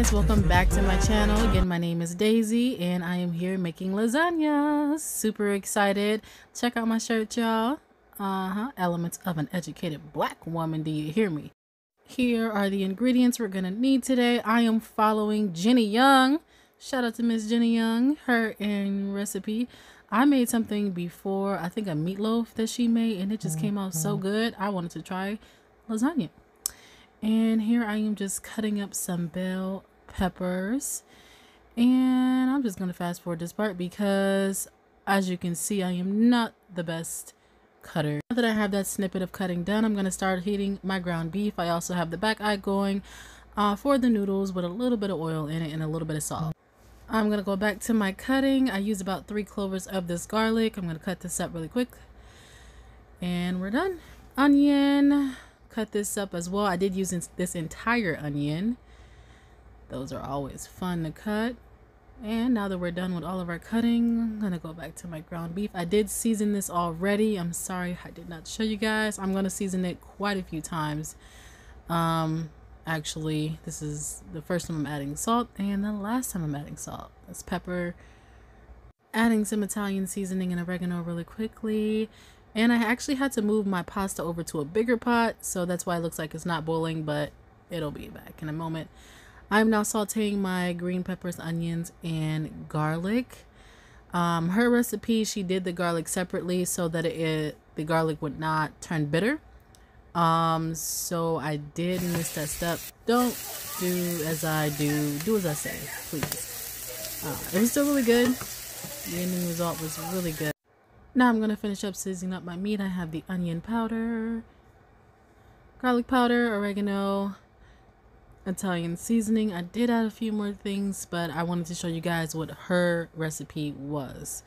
guys, welcome back to my channel. Again, my name is Daisy and I am here making lasagna. Super excited. Check out my shirt, y'all. Elements of an educated black woman, do you hear me? Here are the ingredients we're gonna need today. I am following Gina Young. Shout out to Miss Gina Young, her and recipe. I made something before, I think a meatloaf that she made, and it just came out so good. I wanted to try lasagna. And here I am just cutting up some bell peppers. And I'm just going to fast forward this part because, as you can see, I am not the best cutter. Now that I have that snippet of cutting done, I'm going to start heating my ground beef. I also have the back eye going for the noodles with a little bit of oil in it and a little bit of salt. I'm going to go back to my cutting. I used about 3 cloves of this garlic. I'm going to cut this up really quick. And we're done. Onion. Cut this up as well. I did use this entire onion. Those are always fun to cut. And now that we're done with all of our cutting, I'm gonna go back to my ground beef. I did season this already. I'm sorry I did not show you guys. I'm gonna season it quite a few times. Actually, this is the first time I'm adding salt and the last time I'm adding salt. That's pepper. Adding some Italian seasoning and oregano really quickly. And I actually had to move my pasta over to a bigger pot, so that's why it looks like it's not boiling, but it'll be back in a moment. I'm now sauteing my green peppers, onions, and garlic. Her recipe, she did the garlic separately so that the garlic would not turn bitter. So I did miss that step. Don't do as I do as I say, please. It was still really good. The ending result was really good. Now I'm going to finish up seasoning up my meat. I have the onion powder, garlic powder, oregano, Italian seasoning. I did add a few more things, but I wanted to show you guys what her recipe was.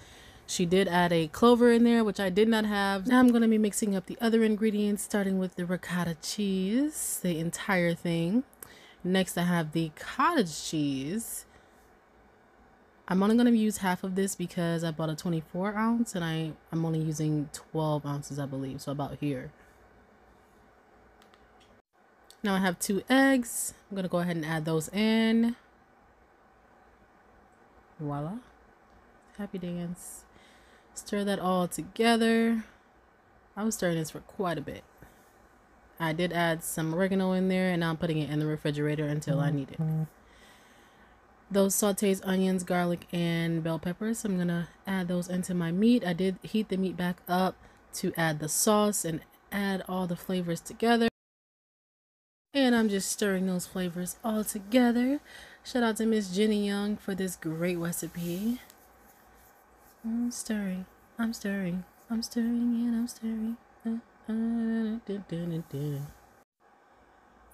She did add a clover in there, which I did not have. Now I'm going to be mixing up the other ingredients, starting with the ricotta cheese, the entire thing. Next I have the cottage cheese. I'm only going to use half of this because I bought a 24 ounce and I'm only using 12 ounces, I believe. So about here. Now I have 2 eggs. I'm going to go ahead and add those in. Voila. Happy dance. Stir that all together. I was stirring this for quite a bit. I did add some oregano in there and now I'm putting it in the refrigerator until I need it. Those sauteed onions, garlic, and bell peppers, I'm going to add those into my meat. I did heat the meat back up to add the sauce and add all the flavors together. And I'm just stirring those flavors all together. Shout out to Miss Gina Young for this great recipe. I'm stirring, I'm stirring, I'm stirring, and I'm stirring.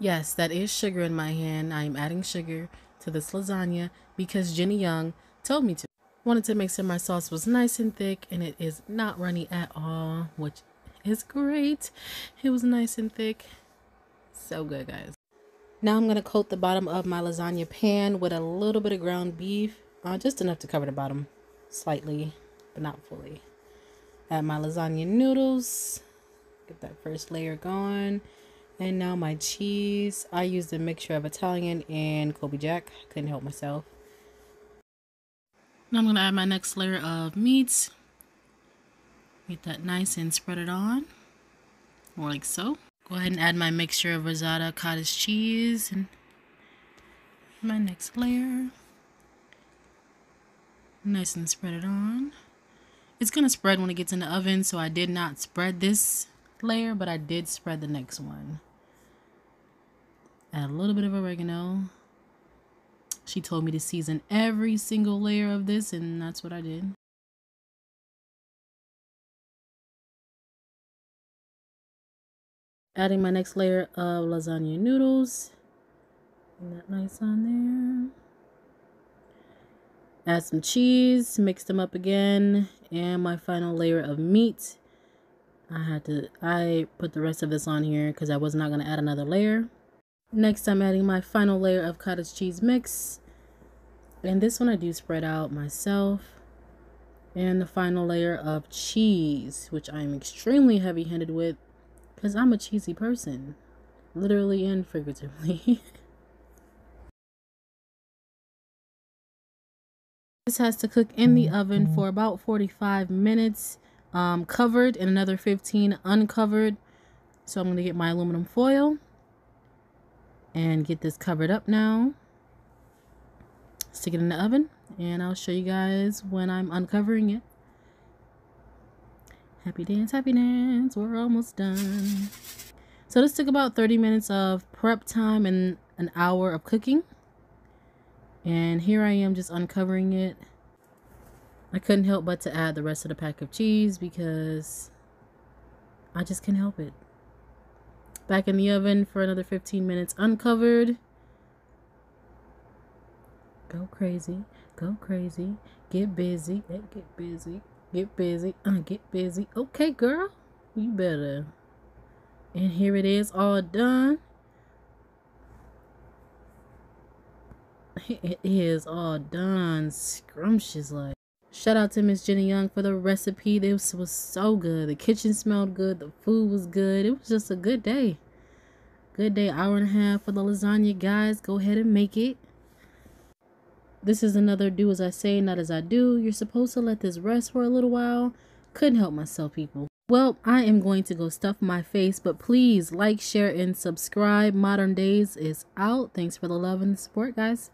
Yes, that is sugar in my hand. I'm adding sugar to this lasagna because Gina Young told me to. Wanted to make sure my sauce was nice and thick and it is not runny at all, which is great. It was nice and thick. So good, guys. Now I'm going to coat the bottom of my lasagna pan with a little bit of ground beef, just enough to cover the bottom slightly, but not fully. Add my lasagna noodles, get that first layer going. And now my cheese. I used a mixture of Italian and Kobe Jack. Couldn't help myself. Now I'm going to add my next layer of meat. Get that nice and spread it on. More like so. Go ahead and add my mixture of risotto cottage cheese. And my next layer. Nice and spread it on. It's going to spread when it gets in the oven. So I did not spread this layer, but I did spread the next one. Add a little bit of oregano. She told me to season every single layer of this, and that's what I did. Adding my next layer of lasagna noodles. And that nice on there. Add some cheese, mix them up again, and my final layer of meat. I put the rest of this on here because I was not going to add another layer. Next, I'm adding my final layer of cottage cheese mix. And this one I do spread out myself. And the final layer of cheese, which I'm extremely heavy-handed with because I'm a cheesy person, literally and figuratively. This has to cook in the oven for about 45 minutes, covered, and another 15 uncovered. So I'm going to get my aluminum foil and get this covered up now. Stick it in the oven, and I'll show you guys when I'm uncovering it. Happy dance, we're almost done. So this took about 30 minutes of prep time and an hour of cooking. And here I am just uncovering it. I couldn't help but to add the rest of the pack of cheese because I just can't help it. Back in the oven for another 15 minutes uncovered. Go crazy, go crazy, get busy, get busy, get busy, get busy. Okay, girl, you better. And here it is, all done. It is all done, scrumptious like. Shout out to Miss Gina Young for the recipe. This was so good. The kitchen smelled good. The food was good. It was just a good day. Good day, hour and a half for the lasagna, guys. Go ahead and make it. This is another do as I say, not as I do. You're supposed to let this rest for a little while. Couldn't help myself, people. Well, I am going to go stuff my face, but please like, share, and subscribe. Modern Days is out. Thanks for the love and the support, guys.